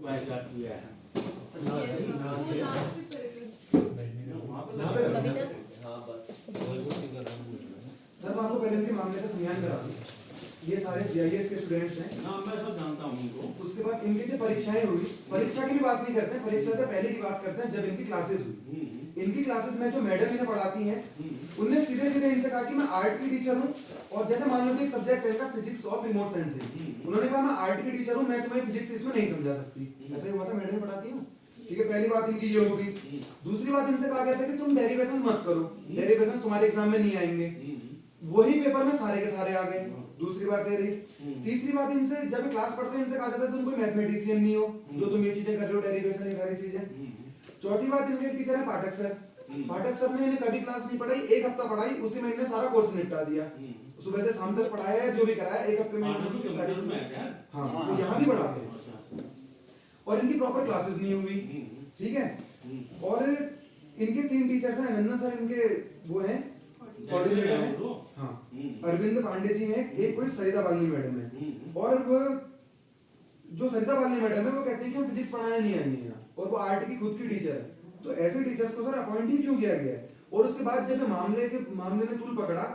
Boycott किया है। Sir मैं आपको पहले इनके मामले का संज्ञान करा दूं। ये सारे जीआईएस के स्टूडेंट्स हैं। ना मैं सब जानता हूँ उनको। उसके बाद इनकी जो परीक्षाएं हुई, परीक्षा की भी बात नहीं करते हैं, परीक्षा से पहले की बात करते हैं जब इनकी क्लासेस हुई। इनकी क्लासेस में जो मैडम इन्हें पढ़ाती हैं उनने सीधे सीधे इनसे कहा कि मैं आर्ट की टीचर हूँ, और जैसे मान लो कि एक सब्जेक्ट है इनका फिजिक्स ऑफ रिमोट सेंसिंग, उन्होंने कहा मैं आर्ट की टीचर हूँ, मैं तुम्हें फिजिक्स इसमें नहीं समझा सकती। ऐसा ही हुआ था, मैडम पढ़ाती हूँ। ठीक है, पहली बात इनकी ये होगी। दूसरी बात इनसे कहा गया था कि तुम डेरिवेशंस मत करो, डेरिवेशंस तुम्हारे एग्जाम में नहीं आएंगे। वही पेपर में सारे के सारे आ गए। दूसरी बात ये रही। तीसरी बात, इनसे जब क्लास पढ़ते हैं इनसे कहा जाता है तुम कोई मैथमेटिशियन नहीं हो जो तुम ये चीजें कर रहे हो, डेरिवेशन ये सारी चीजें। चौथी बात, इनके टीचर है पाठक सर। पाठक सर ने इन्हें कभी क्लास नहीं पढ़ाई, एक हफ्ता पढ़ाई, उसी में इन्हें सारा कोर्स निपटा दिया। सुबह से शाम तक पढ़ाया है, जो भी कराया एक हफ्ते में इनकी सारी। हाँ, तो यहाँ भी पढ़ाते हैं और इनकी प्रॉपर क्लासेस नहीं हुई। ठीक है, और इनके 3 टीचर्स हैं। नंदन सर इनके वो हैं कोऑर्डिनेटर हैं। हाँ, अरविंद पांडे जी हैं, एक कोई सरिता बालनी मैडम है, और वो जो सरिता बालनी मैडम है वो कहती है कि हम फिजिक्स पढ़ाने नहीं आएंगे यहाँ, और वो आर्ट की खुद की टीचर है। तो ऐसे टीचर्स को सर अपॉइंट ही क्यों किया गया है? और उसके बाद जब मामले ने तूल पकड़ा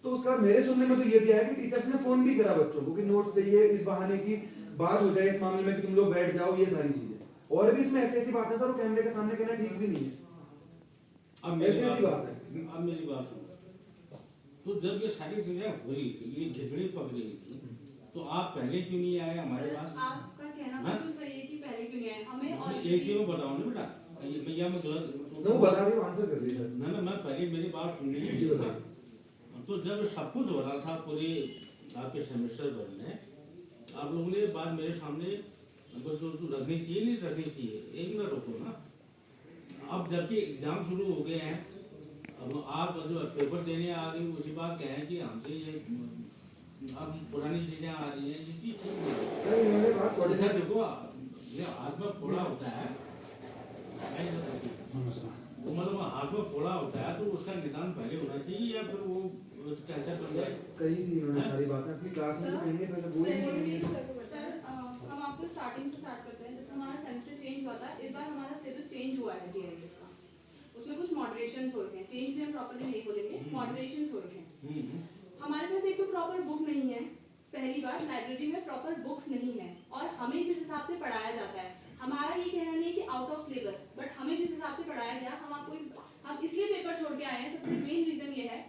तो उसका मेरे सुनने में तो ये भी आया कि टीचर्स ने फोन भी करा बच्चों को कि नोट्स चाहिए, इस बहाने की बात हो जाए इस मामले में कि तुम लोग बैठ जाओ, ये सारी चीजें। और भी इसमें ऐसी ऐसी बातें सर वो कैमरे के सामने कहना ठीक भी नहीं है। अब ऐसी ऐसी बात है। अब मेरी बात सुनो, तो जब ये सारी चीजें हो रही थी, ये खिचड़ी पक रही थी, तो आप पहले क्यों नहीं आए हमारे पास? आपका कहना बिल्कुल सही है कि पहले क्यों नहीं आए हमें। और एक चीज में बताओ ना बेटा, भैया मैं वो बता रही हूँ, आंसर कर लीजिए। ना मैं पहले मेरी बात सुननी है। तो जब सब कुछ हो रहा था पूरे आपके सेमेस्टर भर में, आप लोगों ने बात मेरे सामने जो रखनी चाहिए नहीं रखनी चाहिए, एक मिनट रुको ना। अब जबकि एग्जाम शुरू हो गए हैं, अब आप जो पेपर देने आ गए उसी बात कहें कि हमसे ये अब पुरानी चीजें आ रही हैं, इसी सर इन्होंने बात देखो ये हाथ में फोड़ा होता है, वो मतलब हाथ में फोड़ा होता है तो उसका निदान पहले होना चाहिए, या फिर वो कैंसर बन जाए। कही थी इन्होंने सारी बातें अपनी क्लास में, कहेंगे पहले वो ही सर हम आपको स्टार्टिंग से स्टार्ट करते हैं। जब हमारा सेमेस्टर चेंज हुआ था, इस बार हमारा सिलेबस चेंज हुआ है जीआईएस का। उसमें कुछ मॉडरेशंस हो रखे हैं, चेंज भी हम प्रॉपर्ली नहीं बोलेंगे, मॉडरेशंस हो रखे हैं। हमारे पास एक तो प्रॉपर बुक नहीं है, पहली बार लाइब्रेरी में प्रॉपर बुक्स नहीं है, और हमें जिस हिसाब से पढ़ाया जाता है, हमारा ये कहना नहीं है कि आउट ऑफ सिलेबस, बट हमें जिस हिसाब से पढ़ाया गया, हम इसलिए पेपर छोड़ के आए हैं। सबसे मेन रीजन ये है,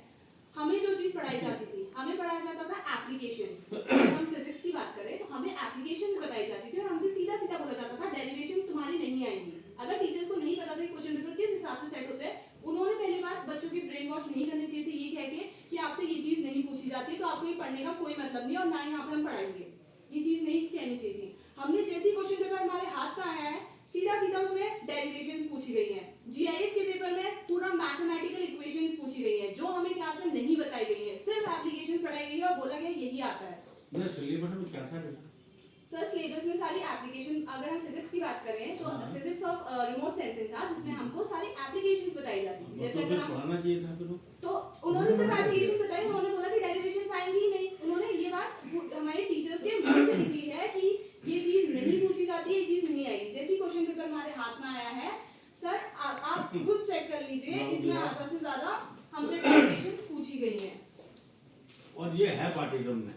हमें जो चीज पढ़ाई जाती थी, हमें पढ़ाया जाता था एप्लीकेशंस। अगर हम फिजिक्स की बात करें तो हमें एप्लीकेशंस बताई जाती थी, और हमसे सीधा सीधा बोला जाता था डेरिवेशंस तुम्हारी नहीं आएंगी। अगर टीचर्स को नहीं पता था कि क्वेश्चन पेपर किस हिसाब से सेट होते हैं, उन्होंने पहली बार बच्चों की ब्रेन वॉश नहीं करनी चाहिए थी ये कह के कि आपसे ये चीज नहीं पूछी जाती है तो आपको ये पढ़ने का कोई मतलब नहीं, और ना यहाँ पे हम पढ़ाएंगे, ये चीज नहीं कहनी चाहिए थी। हमने जैसे क्वेश्चन पेपर हमारे हाथ में आया है, सीधा सीधा उसमें डेरिवेशंस पूछी गई हैं। जीआईएस के पेपर में पूरा मैथमेटिकल इक्वेशंस पूछी गई हैं जो हमें क्लास में नहीं बताई गई है, सिर्फ एप्लीकेशंस पढ़ाई गई है और बोला गया यही आता है। मैं सिलेबस में क्या था सर सिलेबस में सारी एप्लीकेशन, अगर हम फिजिक्स की बात करें तो फिजिक्स ऑफ रिमोट सेंसिंग था, जिसमें हमको सारी एप्लीकेशंस बताई जाती थी। जैसे अगर हम पढ़ाना चाहिए था तो उन्होंने सिर्फ एप्लीकेशन बताई, उन्होंने बोला कि डेरिवेशंस आएंगी ही नहीं। उन्होंने ये बात हमारे टीचर्स के मुंह से निकली है कि ये चीज नहीं पूछी जाती, ये चीज नहीं आएगी। जैसी क्वेश्चन पेपर हमारे हाथ में आया है सर, आप खुद चेक कर लीजिए, इसमें आधा से ज्यादा हमसे डेरिवेशंस पूछी गई हैं। और ये है पाठ्यक्रम में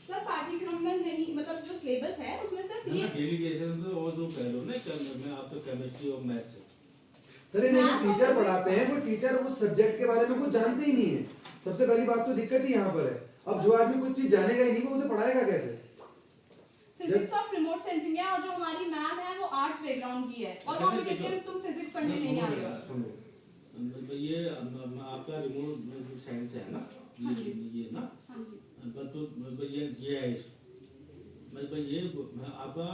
सर, पाठ्यक्रम में नहीं, मतलब जो सिलेबस है उसमें सिर्फ ये डेलीगेशन और जो कह लो ना मैं आपको केमिस्ट्री और मैथ्स सर इन्हें जो टीचर पढ़ाते हैं वो टीचर उस सब्जेक्ट के बारे में कुछ जानते ही नहीं है। सबसे पहली बात तो दिक्कत ही यहाँ पर है। अब जो आदमी कुछ चीज जानेगा ही नहीं वो उसे पढ़ाएगा कैसे? फिजिक्स ऑफ रिमोट सेंसिंग है, और जो हमारी मैम है वो आर्ट्स बैकग्राउंड की है, और वो हमें कहते हैं तुम फिजिक्स पढ़ने नहीं आ रहे हो। सुनो, ये आपका रिमोट जो साइंस है ना, ये ना, तो ये जीआईएस मतलब ये आपका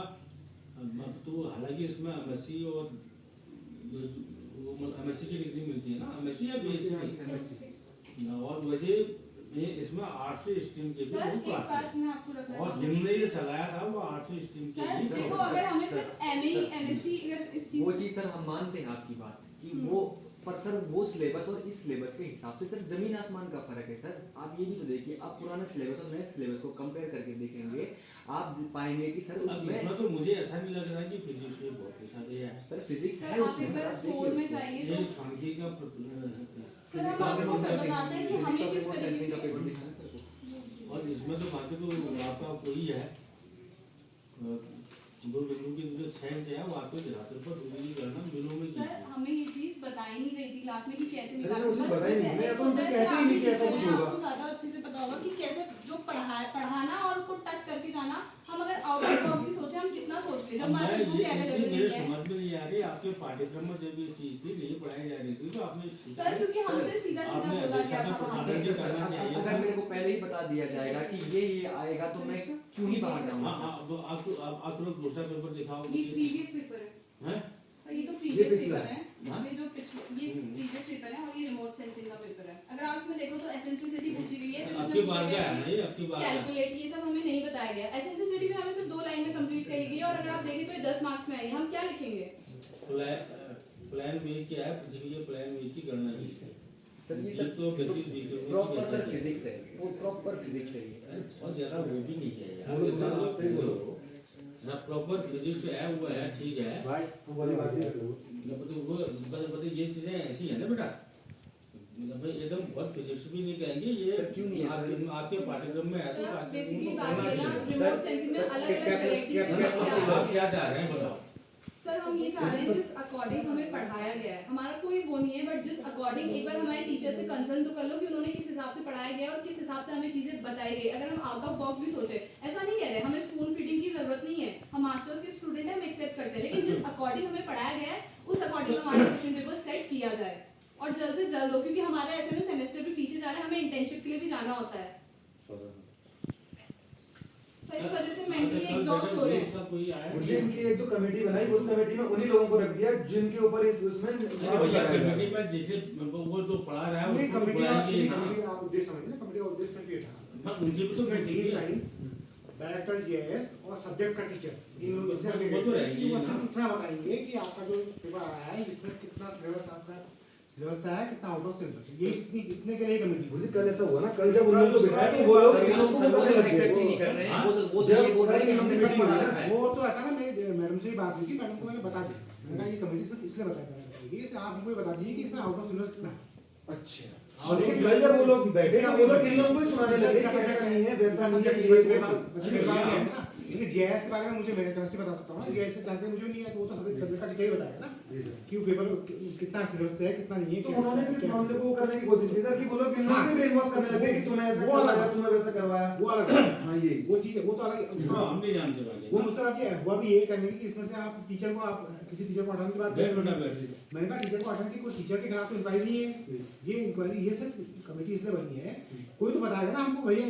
तो हालांकि इसमें एमएससी और एमएससी की डिग्री मिलती है ना, एमएससी या बीएससी, और वैसे इसमें आर्ट्स स्ट्रीम के भी बहुत बात है, और जिनने ये चलाया था वो आर्ट्स स्ट्रीम के भी। देखो अगर हमें सिर्फ एमए एमएससी वो चीज सर हम मानते हैं आपकी बात कि वो पर सर वो सिलेबस और इस सिलेबस के हिसाब से सर जमीन आसमान का फर्क है सर। आप ये भी तो देखिए, आप पुराने सिलेबस और नए सिलेबस को कंपेयर करके देखेंगे, आप पाएंगे कि सर अब उसमें इसमें तो मुझे ऐसा नहीं लग रहा कि फिजिक्स में बहुत पैसा दिया है। सर फिजिक्स सर है आप उसमें एक सर, बार आप कोड में देखिए जाइए ये तो सांख्यिकी का सर हम आपको बताते हैं कि हमें किस तरीके का से पेपर दिखाना सर को। और इसमें तो बाकी तो आपका कोई है दो बिंदु की जो सेंस है वो आपको दिखाते पर दूरी की गणना बिंदुओं में सर की हमें ये चीज बताई नहीं गई थी क्लास में कि कैसे अरे निकालना मुझे बस बताई नहीं, जैसे मैं एक तो उनसे होता है कहते ही नहीं कि ऐसा आपकी कुछ टीचर है, होगा। आपको ज्यादा अच्छे से पता होगा कि कैसे जो पढ़ाना और उसको टच करके जाना। हम अगर आउट ऑफ बॉक्स भी सोचे, हम कितना सोच ले, जब मैं हमारे बुक ये चीज अवेलेबल मेरे नहीं है। समझ में नहीं आ रही आपके पाठ्यक्रम में जब ये चीज थी नहीं पढ़ाई जा रही थी तो आपने सर क्योंकि हमसे सीधा सीधा आपने बोला गया अधिक था वहाँ संसाधन से। के करना चाहिए अगर मेरे को पहले ही बता दिया जाएगा कि ये आएगा तो मैं क्यों ही बाहर हाँ जाऊंगा हाँ तो आप तुरंत दूसरा पेपर दिखाओ ये प्रीवियस पेपर है हैं सर, ये तो प्रीवियस पिछला पेपर है। हाँ? इसमें जो पिछले ये प्रीवियस पेपर है और ये रिमोट सेंसिंग का पेपर है। अगर आप इसमें देखो तो एसेंट्रिसिटी पूछी गई है, फिर आपकी बार क्या है ना ये आपकी बार है कैलकुलेट, ये सब हमें नहीं बताया गया। एसेंट्रिसिटी भी हमें सिर्फ 2 लाइन में कंप्लीट करी गई है और अगर आप देखें तो ये 10 मार्क्स में आई है। हम क्या लिखेंगे? प्लान बी क्या है पृथ्वी के प्लान बी की गणना की है सर ये ये तो गति बीकर में प्रॉपर सर फिजिक्स है, वो प्रॉपर फिजिक्स है ये। और जरा वो भी नहीं है यार बोलो, ये सब बोलो, आप सही बोलो। बोलो ना प्रॉपर फिजिक्स है वो है ठीक है भाई वो वाली बात नहीं करो। मतलब वो मतलब ये चीजें ऐसी है ना बेटा मतलब एकदम बहुत फिजिक्स भी नहीं कहेंगे ये सर, क्यों नहीं है, सर? आपके पाठ्यक्रम में है तो सर पाठ्यक्रम बेसिकली को बात पढ़ना ये ना चाहिए रिमोट सेंसिंग में अलग-अलग वैरायटी से बच्चे आप आते हैं। क्या चाह रहे हैं बताओ सर हम ये चाह रहे हैं जिस अकॉर्डिंग हमें पढ़ाया गया है, हमारा कोई वो नहीं है, बट जिस अकॉर्डिंग एक बार हमारे टीचर से कंसर्न तो कर लो कि उन्होंने किस हिसाब से पढ़ाया गया और किस हिसाब से हमें चीजें बताई गई। अगर हम आउट ऑफ बॉक्स भी सोचे, ऐसा नहीं कह रहे हमें स्पून फीडिंग की जरूरत नहीं है, हम मास्टर्स के स्टूडेंट हैं, हम एक्सेप्ट करते हैं, लेकिन जिस अकॉर्डिंग हमें पढ़ाया गया है उस अकॉर्डिंग हमारा क्वेश्चन पेपर सेट किया जाए और जल्द से जल्द हो, क्योंकि हमारा ऐसे में सेमेस्टर भी पीछे जा रहा है, हमें इंटर्नशिप के लिए भी जाना होता है। तो इस वजह से मेंटली एग्जॉस्ट हो रहे हैं। कोई आया मुझे इनकी एक जो कमेटी बनाई उस कमेटी में उन्हीं लोगों को रख दिया जिनके ऊपर इस उसमें अरे भैया कमेटी में जिसने वो जो पढ़ा रहा है नहीं उसको कमेटी बुलाएंगे ना कमेटी आप उद्देश्य समझिए ना, कमेटी का उद्देश्य भी था हाँ, उनसे भी तो उसमें मीटिंग डी है। साइंस डायरेक्टर जीआईएस और सब्जेक्ट का टीचर तीन लोग इसमें वो अपने तो रहेंगे वो ना। सिर्फ इतना बताएंगे कि आपका जो पेपर आया है इसमें कितना सिलेबस आपका सिलेबस आया है, कितना आउट ऑफ सिलेबस है, ये इतने के लिए कमेटी मुझे कल ऐसा हुआ ना कल जब उन लोगों को बिठाया तो वो लोग सर, इन लोगों को सर, करने लग एक्सेप्ट ही गए नहीं कर रहे हैं। हाँ? वो तो जब ये बोल रहे हैं कि कल हमने मीटिंग सब पढ़ा हुई ना, रखा है। वो तो ऐसा ना मेरी मैडम से ही बात हुई थी, मैडम को मैंने बता दिया, मैंने कहा ये कमेटी सिर्फ इसलिए बताएगी कि आप हमको ये बता दीजिए कि इसमें आउट ऑफ सिलेबस कितना है। अच्छा और लेकिन कल जब वो लोग बैठे ना वो लोग इन लोगों को ही सुनाने लगे कि ऐसा नहीं है वैसा नहीं है ये वो सब। बच्चे के बारे में ना, लेकिन जीआईएस के बारे में मुझे मेरे तरफ से बता सकता हूँ ना, जीआईएस से जानकारी मुझे नहीं है, वो तो सब्जेक्ट का टीचर ही बताएगा ना जी सर। कि वो पेपर कितना सिलेबस है कितना नहीं है। तो उन्होंने फिर इस मामले को वो करने की कोशिश की सर कि वो लोग इन लोगों को ब्रेन वॉश करने लगे कि तुम्हें ऐसा वो अलग करवाया है। तुम्हें वैसा करवाया। वो अलग है, हाँ ये वो चीज है, वो तो अलग है। उसको हम नहीं जानते भाई वो मुझसे बात किया हुआ भी ये करने की इसमें से आप टीचर को आप किसी टीचर को हटाने की बात बैठ करें। बेटा बैठ मैंने कहा टीचर को हटाने की कोई टीचर के खिलाफ तो इंक्वायरी नहीं है, ये इंक्वायरी ये सिर्फ कमेटी इसलिए बनी है, कोई तो बताएगा ना हमको भैया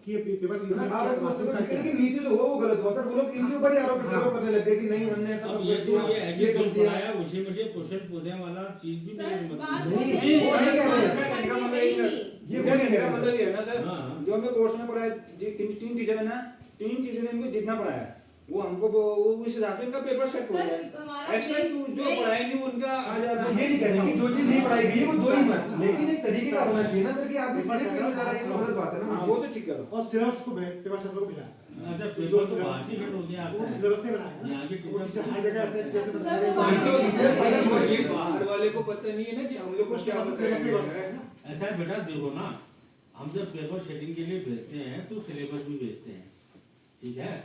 कि ये पेपर ना आप ऐसा सोचते हो ठीक है, लेकिन नीचे जो हुआ वो गलत हुआ सर। वो लोग इनके ऊपर ही आरोप प्रत्यारोप करने लगे कि नहीं हमने ऐसा अब कर ये तो दिया ये है कि ये जो कर दिया। पढ़ाया उसी में से क्वेश्चन पूछने वाला चीज भी सर मेरे बात मतलब वो नहीं, वो नहीं कह रहे हैं। नहीं, इनका मतलब नहीं, ये है। नहीं। ये ये वो नहीं मेरा कह मतलब रहे ये है ना सर, हाँ। जो हमें कोर्स में पढ़ाया तीन टीचर है ना, तीन टीचर ने इनको जितना पढ़ाया वो हमको वो उस हिसाब से इनका पेपर सेट हो सर, गया। हमारा एक्स्ट्रा जो पढ़ाएंगे वो उनका आ जा रहा तो है। ये नहीं कह सकते कि जो चीज नहीं पढ़ाई गई है वो दो ही मत, लेकिन एक तरीके का होना चाहिए ना सर कि आदमी सीधे फेल हो जा रहा है, ये तो गलत बात है हाँ, ना। वो तो ठीक करो। और सिलेबस को पेपर सेट को भिजाया अच्छा जो पेपर तो syllabus- बाहर से कट हो गया वो आता है सिलेबस से बनाया है यहाँ के ना, वो टीचर टीचर हर जगह ऐसे जैसे सर, बताया वो है। बाहर टीचर अलग वो चीज बाहर वाले को पता नहीं है ना कि हम लोग को क्या बताया है। ऐसा है बेटा देखो ना हम जब पेपर सेटिंग के लिए भेजते हैं तो सिलेबस भी भेजते हैं ठीक है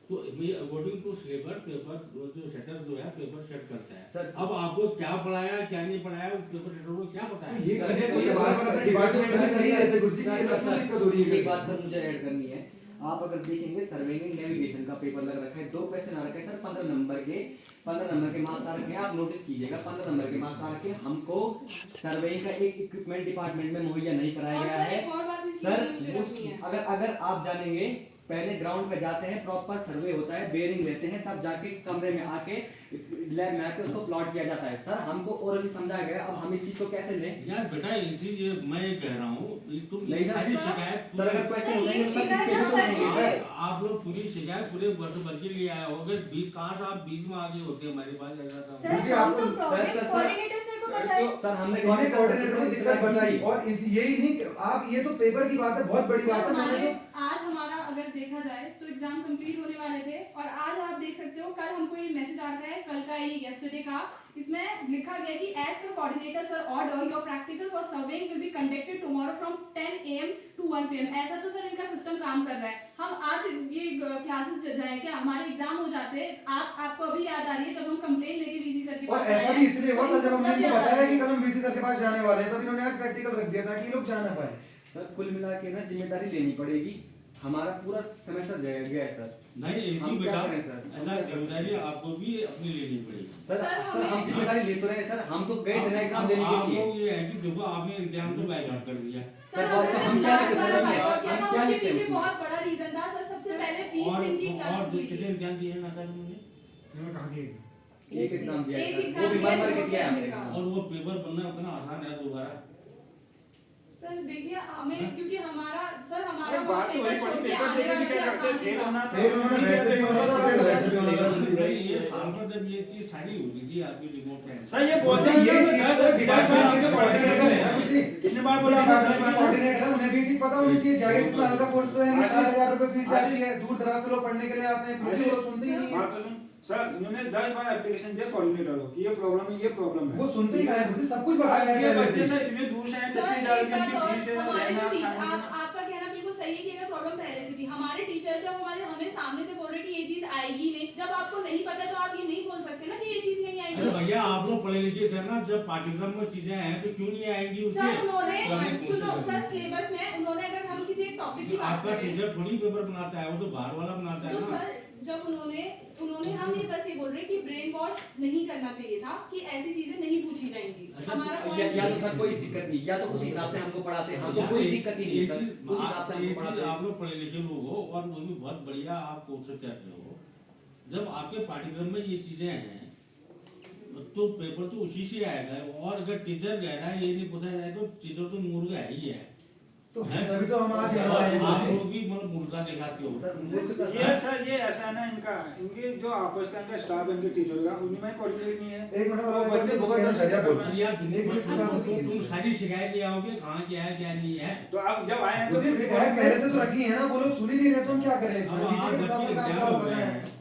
तो अकॉर्डिंग टू सिलेबस पेपर जो सेटर जो है पेपर सेट करता है सर, अब आपको क्या पढ़ाया क्या नहीं पढ़ाया पेपर सेटर को क्या पता है ये चीजें तो ये बार-बार अपने डिपार्टमेंट में नहीं रहते गुरुजी, ये सब में दिक्कत हो रही है। एक बात सर मुझे ऐड करनी है। आप अगर देखेंगे सर्वेइंग नेविगेशन का पेपर लग रखा है, 2 क्वेश्चन आ रखे हैं सर 15 नंबर के मार्क्स आ रखे हैं। आप नोटिस कीजिएगा 15 नंबर के मार्क्स आ रखे हैं। हमको सर्वेइंग का एक इक्विपमेंट डिपार्टमेंट में मुहैया नहीं कराया और गया सर, है एक और बात इस चीज़ सर। में मुझे उस रखनी है। अगर आप जानेंगे पहले ग्राउंड पे जाते हैं, प्रॉपर सर्वे होता है, बेयरिंग लेते हैं, तब जाके कमरे में आके लैब में आके उसको प्लॉट किया जाता है। सर हमको ओरली समझाया गया, अब हम इस चीज को कैसे लें? यार बेटा इसी ये मैं ये कह रहा हूँ तुम नहीं सर, सारी शिकायत सर अगर क्वेश्चन उठाएंगे तो सर किसके ऊपर उठाएंगे सर? आप लोग पूरी शिकायत पूरे वर्ष भर के लिए आए होगे, काश आप बीच में आगे होते हमारे पास ऐसा था। सर मुझे हम आपको- तो प्रोग्रेस सर, कोऑर्डिनेटर सर को बताए। सर हमने इन्होंने कोऑर्डिनेटर को दिक्कत बताई की। और इस यही नहीं कि आप ये तो पेपर की बात है, बहुत बड़ी बात है। मैंने तो आज हमारा अगर देखा जाए तो एग्जाम कंप्लीट होने वाले थे और आज आप देख सकते हो कल हमको ये मैसेज आ रहा है, कल का ये यस्टरडे का, इसमें लिखा गया कि as per coordinator sir order your practical for surveying will be conducted tomorrow from 10 AM to 1 PM। ऐसा तो सर इनका सिस्टम काम कर रहा है। हम आज ये क्लासेस जाए क्या हमारे एग्जाम हो जाते, आपको अभी याद आ रही है जब हम कंप्लेन लेके वीसी सर के और पास ऐसा आए भी हैं, इसलिए हुआ तो था जब हमने तब इनको याद आ बताया रही कि है। कल हम वीसी सर के पास जाने वाले हैं, तब इन्होंने आज प्रैक्टिकल रख दिया था कि ये लोग जा ना पाए। सर कुल मिला के ना जिम्मेदारी लेनी पड़ेगी, हमारा पूरा सेमेस्टर गया है सर। नहीं हम ऐसी क्या बेटा करें सर? ऐसा जिम्मेदारी आपको भी अपनी लेनी पड़ेगी। सर सर, सर हम हमें- जिम्मेदारी ले तो रहे हैं सर, हम तो गए थे ना एग्जाम देने आप के लिए। लोग ये है कि देखो आपने इम्तिहान तो बैकआउट कर दिया सर बात तो हम क्या लिखें सर, हम क्या उसके लिखें पीछे उसमें? बहुत बड़ा रीजन था सर। सबसे पहले 20 दिन की और क्लासेस हुई कितने थी। इम्तिहान दिए ना सर उन्होंने, इन्होंने कहा दिए एक एग्जाम दिया है एक सर, एग्जाम वो भी दिया बार है, बार किया है हमने का। एग्जाम। और वो पेपर बनना उतना आसान है दोबारा। सर देखिए हमें क्योंकि हमारा सर हमारा अरे वो बात तो पेपर वही छोड़ पड़ी, के पेपर आने देके भी वाला क्या भी करते, आसान फेल था। होना फेल उन्होंने वैसे भी होना था, फिर वैसे भी होना था। ये साल भर जब ये चीज सारी हो रही थी आपकी रिमोट में, सर ये बोलते बोलते हैं ये चीज तो डिपार्टमेंट के जो कोऑर्डिनेटर है ना मुझे कितने बार बोला डिपार्टमेंट के कोऑर्डिनेटर है, उन्हें भी चीज पता होनी चाहिए। जाहिर सी बात का कोर्स तो है नहीं, 60,000 रुपए फीस जाती है, दूर दराज से लोग पढ़ने के लिए आते हैं, फिर भी वो लोग सुनते ही नहीं है। बात तो सुन सर, इन्होंने 10 बार एप्लीकेशन दिया कोऑर्डिनेटर को कि ये प्रॉब्लम है, ये प्रॉब्लम है। वो सुनते ही हैं, मुझे सब कुछ बताया है ये पहले बच्चे से। सर इतने दूर से आए, सर 30,000 एक रुपए बात की और, फीस है, हमारे रहना, जो टीचर, खाना, आपका कहना बिल्कुल सही है कि अगर प्रॉब्लम पहले से थी, हमारे टीचर जब हमें सामने से बोल रहे कि ये चीज आएगी नहीं, जब आपको नहीं पता तो आप ये नहीं बोल सकते ना कि ये चीज नहीं अरे आएगी। भैया आप लोग पढ़े लिखे थे ना, जब पाठ्यक्रम में चीजें हैं तो क्यों नहीं आएंगी उससे? सर उन्होंने तो हमें पूछना सुनो सर चाहिए। सिलेबस में उन्होंने अगर हम किसी एक टॉपिक की बात आपका करें टीचर थोड़ी पेपर बनाता है, वो तो बाहर वाला बनाता है तो ना। सर जब उन्होंने हम ये बस ये बोल रहे कि ब्रेन वॉश नहीं करना चाहिए था कि ऐसी चीजें नहीं पूछी जाएंगी। अच्छा, हमारा या पॉइंट तो सर कोई दिक्कत नहीं, या तो उस हिसाब से हमको पढ़ाते हैं, हमको कोई दिक्कत ही नहीं है सर, उस हिसाब से हमको पढ़ाते हैं। आप लोग पढ़े लिखे लोग हो और वो भी बहुत बढ़िया आप कोर्स कर रहे हो। जब आपके पाठ्यक्रम में ये चीजें हैं तो पेपर तो उसी से आएगा। और अगर टीचर कह रहा है ये नहीं पूछा जाए तो टीचर तो मुर्गा है ही है। तो तभी तो हम आज यहाँ और आए आप हैं। लोग भी मतलब मुर्गा दिखाते हो। सर मुझे तो ये सर ये ऐसा है ना, इनके जो आपस का इनका स्टाफ है, इनके टीचर का, उनमें कोऑर्डिनेट नहीं है। एक मिनट वो वाला बच्चे बहुत कहना चाहिए बोल। और यार एक मिनट की बात सुनिए। तुम सारी शिकायत ले आओगे कहाँ क्या है क्या नहीं है। तो आप जब आए हैं तो मुझे शिकायत पहले से तो रखी है ना, वो लोग सुन ही नहीं रहे तो हम क्या करें इसमें? अब टीचर के आप साथ बच्चे काम क्या हो पता गए है। हैं?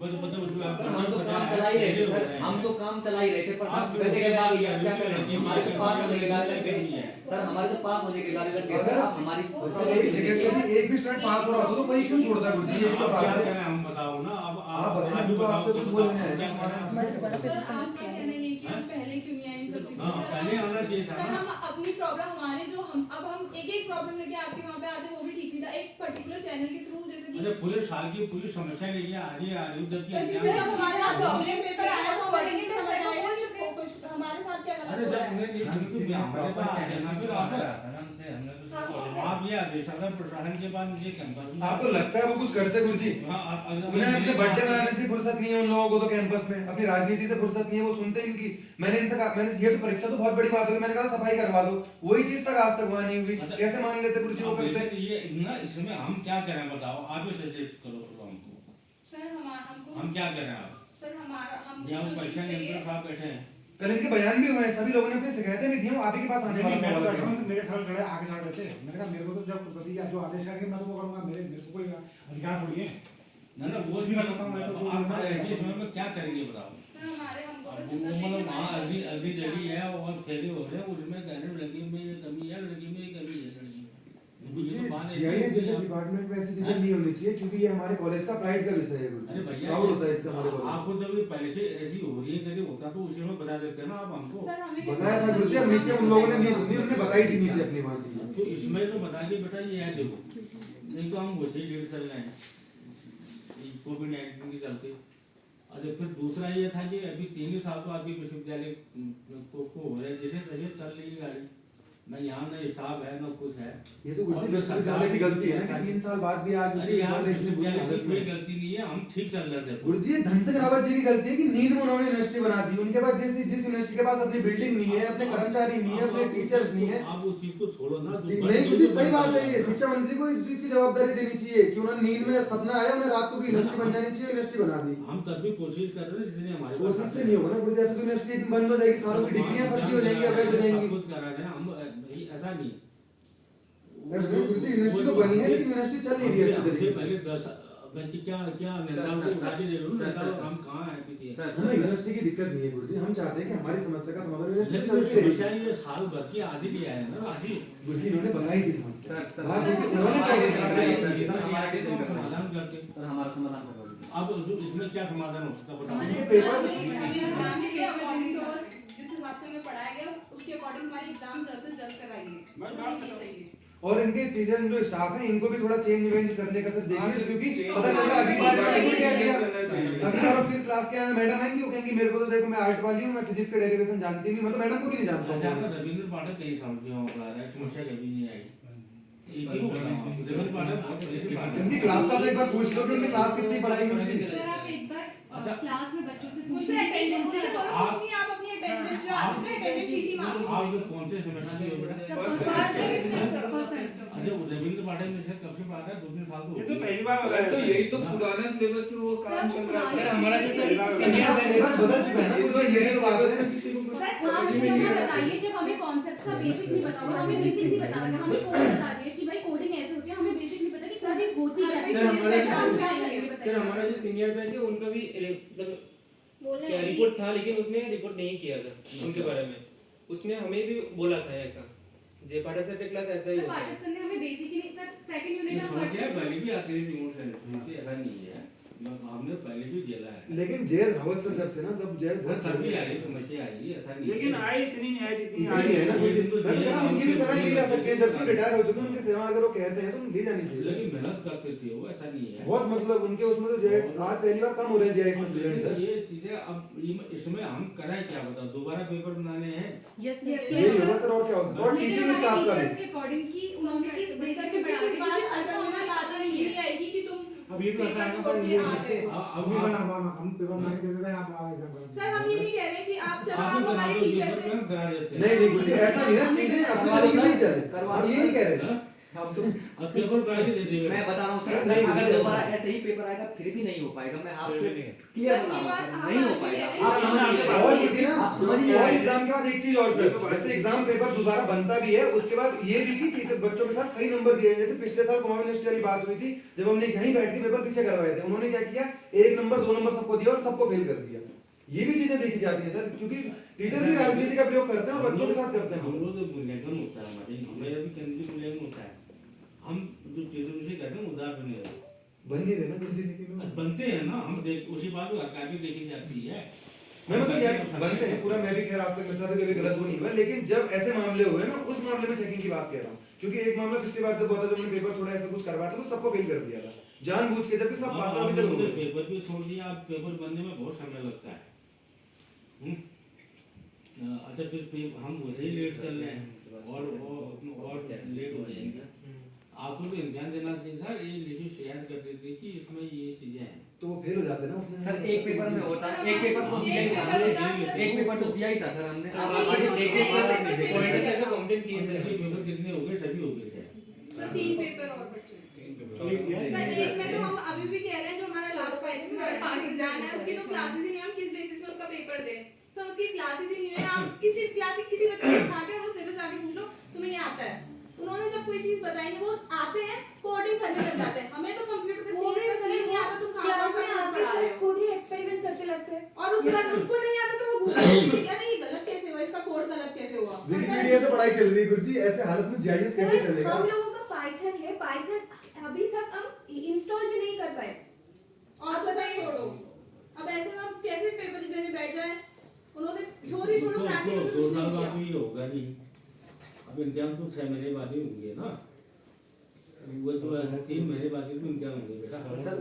आप सर हम तो काम चला ही रहे थे सर, हम तो काम चला ही रहे थे, पर सब गले के लगा लिया, क्या करें? हमारे तो पास होने के गाने लग गए सर, हमारे तो पास होने के गाने लग गए सर। आप हमारी बच्चा एक जगह से भी एक भी स्टूडेंट पास हो रहा हो तो कोई क्यों छोड़ता है गुरुजी? ये भी तो बात है। हम बताओ ना। अब आप बताइए, हम तो आपसे कुछ बोल रहे हैं। सर आपका कहना ये कि हम पहले क्यों नहीं आए इन सब चीजों हाँ, में? पहले आना चाहिए था सर ना। हम अपनी प्रॉब्लम हमारे जो हम एक प्रॉब्लम लेके आपके वहाँ पे आते वो भी ठीक नहीं था। एक पर्टिकुलर चैनल के थ्रू जैसे कि अरे पूरे साल की पूरी समस्या लेके आ रही है जबकि सर किसी एग्जाम- जब हमारे हाथ प्रॉब्लम पेपर आया तो कोऑर्डिनेटर सर को बोल चुके हो कुछ हमारे साथ क्या गलत अरे हुआ जब है? उन्हें नहीं सुनी तो भी हमारे पास आ जाना फिर आप ये आदेश अगर प्रशासन के पास मुझे कैंपस में आपको लगता है वो कुछ करते गुरुजी? हाँ, उन्हें अपने बर्थडे मनाने से फुर्सत नहीं है उन लोगों को, तो कैंपस में अपनी राजनीति से फुर्सत नहीं है। वो सुनते ही इनकी, मैंने इनसे कहा, मैंने ये तो परीक्षा तो बहुत बड़ी बात होगी, मैंने कहा सफाई करवा दो, वही चीज तक आज तक वहां नहीं हुई। अच्छा, कैसे मान लेते गुरुजी वो करते? ये ना इसमें हम क्या करें बताओ, आप ही सजेस्ट करो हमको, सर हमको हम क्या करें आप सर हमारा हम यहाँ परीक्षा नियंत्रण साहब बैठे हैं। कल इनके बयान भी हुए हैं, सभी लोगों ने अपनी शिकायतें भी दी हैं, वो आप ही के पास आने वाला सवाल है। मेरे साल चढ़े आगे चढ़ रहे थे, मैंने कहा मेरे को तो जब प्रति जो आदेश करेंगे मैं तो वो करूंगा, मेरे को कोई अधिकार थोड़ी है। ना वो कुछ भी कर सकता हूं मैं तो, आप ऐसे समय में क्या करेंगे बताओ। सर हमारे हमको अब तो वो सिर्फ मतलब एक वहाँ हमारे अगली जगह है और फेरे हो रहे हैं, उसमें कहने लड़की में ये कमी है, लड़की में ये कमी है, लड़की में ये तो बात है। जीआईएस जैसे डिपार्टमेंट में ऐसी चीजें नहीं होनी चाहिए, क्योंकि ये हमारे कॉलेज का प्राइड का विषय है अरे गुरुजी। भैया प्राउड होता है इससे हमारे कॉलेज। आपको जब ये पहले से ऐसी हो रही है कभी होता तो उसी में बता देते ना आप हमको। सर हमें बताया था गुरुजी, अब नीचे उन लोगों ने नहीं सुनी, उन्होंने बताई थी नीचे अपनी बात चीजें। तो इसमें तो बता के बेटा ये है देखो, नहीं तो हम वैसे ही लेट चल रहे हैं कोविड-19 के चलते। और फिर दूसरा ये था कि अभी 3 ही साल तो आपके विश्वविद्यालय को हो रहे हैं, जैसे तैसे चल रही है गाड़ी। ना यहाँ ना स्टाफ है ना कुछ है। ये तो गुरुजी विश्वविद्यालय की गलती है ना कि 3 साल बाद भी आज अरे यार विश्वविद्यालय इतनी बुरी विश्वविद्यालय हालत की में कोई गलती नहीं है, हम ठीक चल रहे थे। गुरुजी ये धनसिंह रावत जी की गलती है कि नींद में उन्होंने यूनिवर्सिटी बना दी। उनके पास जिस यूनिवर्सिटी के पास अपनी बिल्डिंग नहीं है, अपने कर्मचारी नहीं है, अपने टीचर्स नहीं है। आप उस चीज को छोड़ो ना। नहीं गुरुजी सही बात है, ये शिक्षा मंत्री को इस चीज की जवाबदारी देनी चाहिए कि उन्होंने नींद में सपना आया, उन्हें रात को भी यूनिवर्सिटी बन जानी चाहिए, यूनिवर्सिटी बना दी। हम तब भी कोशिश कर रहे हैं जितनी हमारी कोशिश से नहीं होगा ना गुरुजी, ऐसे तो यूनिवर्सिटी बंद हो जाएगी, सारों की डिग्रियां फर्जी हो जाएंगी, अवैध हो जाएंगी। कुछ करा देना हम भाई, ऐसा नहीं है। गुरुजी यूनिवर्सिटी तो बनी है लेकिन यूनिवर्सिटी चल नहीं रही है अच्छी तरीके से। पहले 10 मैं क्या क्या नेताओं को उठा के दे रहा हूँ, नेताओं हम कहाँ हैं पीछे। हमें यूनिवर्सिटी की दिक्कत नहीं है गुरुजी, हम चाहते हैं कि हमारी समस्या का समाधान यूनिवर्सिटी लेकिन चलती रहेगी। समस्या ये साल भर की आधी लिया है ना आधी। गुरुजी इन्होंने बनाई थी समस्या। सर बात है कि उन्होंने हमारा क्या डिसीजन किया? कराइए सर, हमारा डिसीजन कराइए समाधान करते। सर, हमारा समाधान करवा दीजिए। अब जो इसमें क्या समाधान हो सकता बताओ। हमारे पेपर- एग्जाम के अकॉर्डिंग जो जिस हिसाब से हमें पढ़ाया गया उसके अकॉर्डिंग हमारे एग्जाम जल्द से जल्द कराइए, बस हमें ये चाहिए। और इनके टीचर जो स्टाफ है इनको भी थोड़ा चेंज वेंज करने का सर हाँ, देखिए, सर, क्योंकि change पता चला अगली बार करना मैडम ने क्या चाहिए, दिया, करना चाहिए। अगली बार फिर क्लास के अंदर मैडम आएंगी, वो कहेंगी मेरे को तो देखो मैं आर्ट वाली हूँ, मैं फिजिक्स के डेरिवेशन जानती नहीं, मतलब मैडम को भी नहीं जानता अच्छा हूँ। आपका रविंद्र पाठक कहीं समझे हो पढ़ा रहा है, समस्या कभी नहीं आई। ये चीज को बताओ। रविंद्र पाठक बहुत अच्छी बात है। इनकी क्लास का तो एक बार पूछ लो कि उनकी क्लास कितनी पढ़ाई हुई थी। सर आप एक बार अच्छा। क्लास में बच्चों से मुझसे पूछिए अटेंडेंस अटेंडेंस से बोलो कुछ नहीं, आप अपनी अटेंडेंस जो आती है अटेंडेंस शीट ही मांगो। आप लोग कौन से सेमेस्टर से हो बेटा? First semester sir, first semester. अच्छा वो रविंद्र पाठक में से कब से पढ़ा रहा है? 2-3 साल को ये तो पहली बार हो रहा है। तो यही तो पुराने सिलेबस में वो काम चल रहा है। सर, हमारा जो इनका सिलेबस बदल चुका है ना, इसमें इसमें ये नए भी बात सिलेबस है। में किसी को कुछ सर समझ आप में हमें नहीं आ रहा। बताइए, जब हमें कॉन्सेप्ट का बेसिक नहीं पता होगा, हमें बेसिक नहीं पता होगा, हमें कोड बता दिया कि भाई कोडिंग ऐसे होती है, हमें बेसिक नहीं पता कि कोडिंग होती क्या सर, है। हमारा सर हमारा जो सीनियर बैच है उनका भी मतलब बोले क्या रिपोर्ट था, लेकिन उसने रिपोर्ट नहीं किया था उनके बारे में। उसने हमें भी बोला था ऐसा, जय पाठक सर के क्लास ऐसा ही सर होता है। पाठक सर ने हमें बेसिक ही नहीं, सर सेकंड यूनिट ये हम समझ है पढ़ते पहले भी आते हैं रिमोट सेंस ऐसा नहीं है। हमने पहले भी झेला है। लेकिन जय रावत सर जब थे ना तब जय वो तभी आई समस्या आई, ऐसा नहीं है। लेकिन आई इतनी नहीं आई जितनी इतनी आई नहीं है ना, कोई मैं दिन तो तो कह रहा हूं उनकी भी सेवा ली जा सकती है, जबकि रिटायर हो चुके हैं, उनकी सेवा अगर वो कहते हैं तो ली जानी चाहिए। लेकिन मेहनत करते थे वो, ऐसा नहीं है। बहुत मतलब उनके उसमें तो जय आज पहली बार कम हो रहे हैं जय इसमें स्टूडेंट लेकिन सर। ये चीजें अब इसमें हम कराए क्या बताओ, दोबारा पेपर बनाने हैं। यस यही होगा सर, और क्या हो सकता है? और टीचिंग स्टाफ का टीचर्स भी के अकॉर्डिंग की उन्होंने किस बेसिस पे फिर पढ़ाया बात है, असल में बात ये ही आएगी कि तुम अब ये तो ऐसा है ना छोड़ सर, के ये आ जैसे गए हो। अब भी बना हम पेपर बना के दे देते हैं, आप एग्जाम करा दीजिए। सर हम ये नहीं कह रहे कि आप चलो आप आप भी बना हमारे दो टीचर पेपर से में हम करा देते हैं। नहीं नहीं गुरुजी ऐसा नहीं ना, चीजें अपनी तरीके से ही चले, हम ये नहीं कह रहे। हाँ? हम तो अब पेपर करा के दे देंगे। मैं बता रहा हूँ सर, नहीं, अगर नहीं, दोबारा ऐसा- ऐसे ही पेपर आएगा फिर भी नहीं हो पाएगा। मैं आपको फिर भी नहीं। क्लियर सर, बता ये रहा बात हूँ हम नहीं हो आपसे पाएगा। कह रहे हैं। आप समझ आपसे लीजिए, बात और कुछ ना, आप समझ और लीजिए। एग्जाम के बाद एक चीज और सर, जैसे एग्जाम पेपर दोबारा बनता भी है, उसके बाद ये भी कि टीचर बच्चों के साथ सही नंबर दिए। जैसे पिछले साल कुमाऊं यूनिवर्सिटी वाली बात हुई थी, जब हमने यहीं बैठ के पेपर पीछे करवाए थे, उन्होंने क्या किया, 1 नंबर 2 नंबर सबको दिया और सबको फेल कर दिया। ये भी चीजें देखी जाती हैं सर, क्योंकि टीचर भी राजनीति का प्रयोग करते हैं और बच्चों के साथ करते हम हैं। लोग जो मूल्यांकन होता है हमारे, हमें अभी केंद्रीय मूल्यांकन होता है, हम जो टीचर से कहते हैं उदार बने रहे। बन नहीं रहे ना गुरुजी, लेकिन वो- बनते हैं ना हम, देख उसी बात को काफी देखी जाती है। मैं मतलब क्या बनते हैं पूरा, मैं भी खैर आज तक मेरे साथ कभी गलत वो नहीं हुआ, लेकिन जब ऐसे मामले हुए, मैं उस मामले में चेकिंग की बात कह रहा हूँ। क्योंकि एक मामला पिछली बार जब हुआ था, जब मैंने पेपर थोड़ा ऐसा कुछ करवाया था तो सबको फेल कर दिया था जानबूझ के, जबकि सब पास अभी तक हो गए। पेपर भी छोड़ दिया, अब पेपर बनने में बहुत समय लगता है। अच्छा फिर हम वैसे ही लेट चल रहे हैं और लेट हो जाएंगे। आपको तो ध्यान देना चाहिए था, ये लिखी शिकायत कर देती कि इसमें ये चीजें हैं। तो वो फेल हो जाते हैं ना अपने सर एक पेपर में होता है, एक पेपर तो दिया ही था हमने, एक पेपर तो दिया ही था सर हमने। आप आप आगे ये देखिए सोचिए, सर, पेपर से कोई लेके ऐसे से कंप्लेंट किए थे। ये पेपर कितने हो गए? सभी हो गए थे। तो 3 पेपर और बचे ये दिया है। सर। एक में तो हम अभी भी कह रहे हैं जो हमारा लास्ट एग्जाम है उसकी तो क्लासेस ही नहीं, हम किस बेसिस पे उसका पेपर दें? सर उसकी क्लासेस ही नहीं है। आप किसी क्लास किसी बच्चे को उठा के वो सिलेबस आके पूछ लो तुम्हें ये आता है, उन्होंने जब कोई चीज बताई नहीं, वो आते हैं कोडिंग करने लग जाते हैं। हमें तो कंप्यूटर पे वो भी सीएस सर नहीं आता, तुम कहां क्लास में पढ़ा आके रहे सर हो? खुद ही एक्सपेरिमेंट करते लगते हैं। और उसके बाद उनको नहीं आता तो वो गूगल क्या नहीं ये गलत कैसे हुआ, इसका कोड गलत कैसे हुआ? विकिपीडिया से पढ़ाई चल रही है गुरुजी, ऐसे हालत में जीआईएस कैसे सर चलेगा? हम लोगों का पाइथन है, पाइथन अभी तक हम इंस्टॉल भी नहीं कर पाए। और तो सही छोड़ो, अब ऐसे में हम कैसे पेपर देने बैठ जाए? उन्होंने छोड़ी छोड़ो तो प्रैक्टिकल दो तो साल नहीं बाद किया। भी होगा नहीं, अब इम्तिहान तो 6 महीने बाद ही होंगे ना, वो तो 3 महीने बाद ही तो इम्तिहान होंगे बेटा।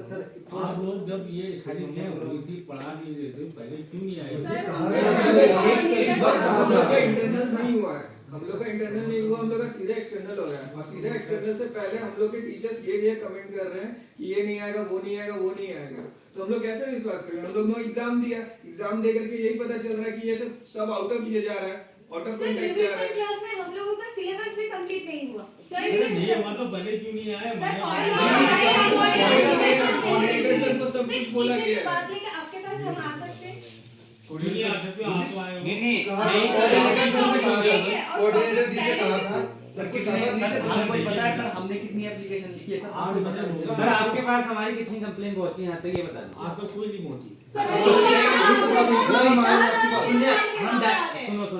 सर आप लोग जब ये सारी क्या हुई थी, पढ़ा नहीं रहे थे, पहले क्यों नहीं आए? सर, कहा सर, है, सर, इस बार हम लोग का इंटरनल नहीं हुआ है। हम लोग का इंटरनल नहीं हुआ, हम लोग का सीधा एक्सटर्नल हो रहा है, और सीधा एक्सटर्नल से पहले हम लोग के टीचर्स ये कमेंट कर रहे हैं कि ये नहीं आएगा, वो नहीं आएगा, वो नहीं आएगा, तो हम लोग कैसे विश्वास करें? हम लोग ने एग्जाम दिया, एग्जाम दे करके यही पता चल रहा है कि ये सब आउट ऑफ किए जा रहा है, आउट ऑफ सर कंटेक्स्ट जा रहा रिविजन है। क्लास में हम लोगों का सिलेबस भी कंप्लीट नहीं हुआ सर अरे नहीं हुआ तो पहले क्यों नहीं आए? कोऑर्डिनेटर सर को सब कुछ बोला गया है। बात लेके आपके पास हम आ सकते हैं क्यों नहीं आ सकते? आप आए हो। कोऑर्डिनेटर जी से कहा था सर की आपको ही पता है सर हमने कितनी एप्लीकेशन लिखी है सर? आठ बजे होगा। सर आपके पास हमारी कितनी कंप्लेन पहुंची यहाँ तक ये बता दीजिए। आप तो कोई नहीं पहुंची।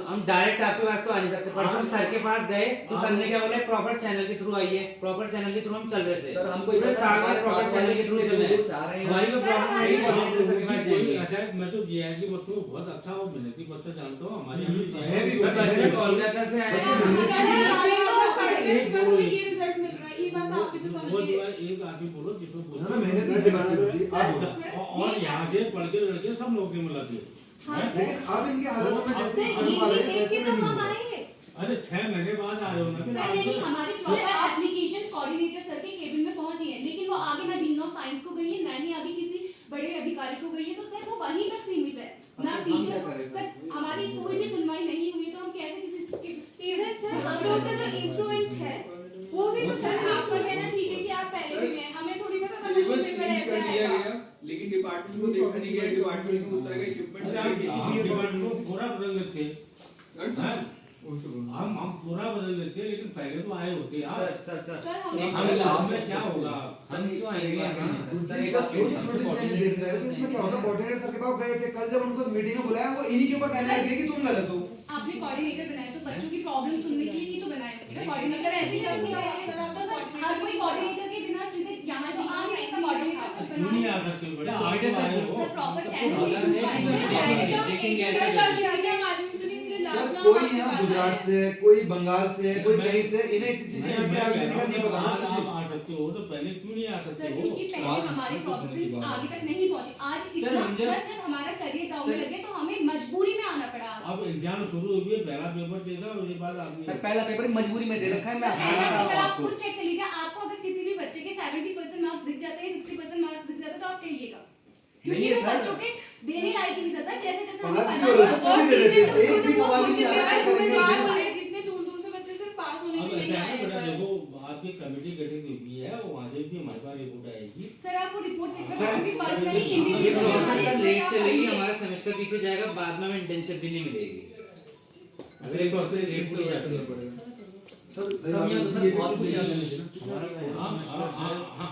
हम डायरेक्ट आपके पास तो आ नहीं सकते। परसों हम सर के पास गए तो सर ने क्या बोला, प्रॉपर चैनल के थ्रू आइए। प्रॉपर चैनल के थ्रू हम चल रहे थे सर हमको पूरे साल में प्रॉपर चैनल के थ्रू चल रहे हैं। हमारी कोई प्रॉब्लम नहीं है, सर के पास कोई जाइए। अच्छा मैं तो जीआईसी बच्चों को बहुत अच्छा और मेहनती बच्चा जानता हूँ। हमारे है भी सर बच्चे कोलकाता से आए हैं। ये रिजल्ट मिल रहा है, ये बात आप भी तो वो समझिए। एक आदमी बोलो जिसको ना ना मेहनत नहीं है बच्चे लोग की, आप बोलो। और यहाँ से पढ़ के लड़के सब लोग के मिला के लेकिन अब इनके हालातों में जैसे सर हम ये वाले देख वैसे के में तो नहीं हम हुआ। आए अरे 6 महीने बाद आ रहे हो ना फिर सर आप नहीं तो- हमारी प्रॉपर एप्लीकेशन कोऑर्डिनेटर सर के केबिन में पहुंची है, लेकिन वो आगे ना डीन ऑफ साइंस को गई है, ना ही आगे किसी बड़े अधिकारी को गई है, तो सर वो वहीं तक सीमित है ना हम टीचर्स क्या करें? सर हमारी कोई भी सुनवाई नहीं हुई तो हम कैसे किसी इवन सर हम लोग का जो इंस्ट्रूमेंट है वो भी तो सर आपका कहना ठीक है कि आप पहले भी में हमें थोड़ी पता सिलेबस पेपर चेंज ऐसे कर दिया आएगा। गया, लेकिन डिपार्टमेंट को देखा नहीं गया, डिपार्टमेंट में उस तरह के इक्विपमेंट्स अरे नहीं हम है। डिपार्टमेंट को पूरा बदल देते हैं। हम पूरा बदल देते हैं, लेकिन पहले तो आए होते यार। सर हम हमें क्या होगा? हम क्यों आएंगे यहाँ? दूसरी बात छोटी छोटी चीजें देख रहे हो तो इसमें क्या होगा? कोऑर्डिनेटर सर के पास गए थे कल, जब उनको मीटिंग में बुलाया वो इन्हीं के ऊपर कहने लगे कि तुम गलत हो। आपने कोऑर्डिनेटर बनाया तो बच्चों की प्रॉब्लम सुनने के लिए ही तो बनाया है। कोऑर्डिनेटर ऐसे ही करते हैं तो सर हर कोई कोऑर्डिनेटर के बिना सीधे यहाँ तो आज एक कोऑर्डिनेटर क्यों नहीं आ सकते? बेटा आप तो आए हो। सर प्रॉपर सर कोई यहाँ गुजरात से, कोई बंगाल से, कोई कहीं से, इन्हें इतनी चीजें मैं बिना कह रहा नहीं हूँ पता आज ना। आप आ सकते हो तो पहले क्यों नहीं आ सकते सर हो? क्योंकि पहले हमारी प्रोसेसिंग आगे तक नहीं पहुंची। आज इतना सर जब हमारा करियर डाउन में लगे तो हमें मजबूरी में आना पड़ा आज। अब एग्जाम शुरू हुई है, पहला पेपर देगा उसके बाद आदमी सर पहला पेपर मजबूरी में दे रखा है। मैं पहला बता पेपर रहा हूँ आप आपको। खुद चेक कर लीजिए। आपको अगर किसी भी बच्चे के 70% मार्क्स दिख जाते हैं, 60% मार्क्स दिख जाते हैं तो आप कहिएगा, क्योंकि नहीं है वो सर। बच्चों के देने लायक ही नहीं था सर। जैसे जैसे पास भी हो रहे थे तो भी दे देते थे। एक भी सवाल नहीं आया था करेंगे। कितने दूर से बच्चे सिर्फ पास होने अब के लिए ऐसा है आए ना हैं बेटा, सर। देखो आपकी कमेटी गठित हुई है, वहाँ से भी हमारे पास रिपोर्ट आएगी। सर आपको रिपोर्ट चेक सर, करना भी पर्सनली ये इंडिविजुअली प्रोसेस सर लेट चलेगी, हमारा सेमेस्टर पीछे जाएगा, बाद में हमें इंटर्नशिप भी नहीं मिलेगी। अगर एक प्रोसेस लेट पूरी जाती है सर कमियां तो सर बहुत कुछ है। हम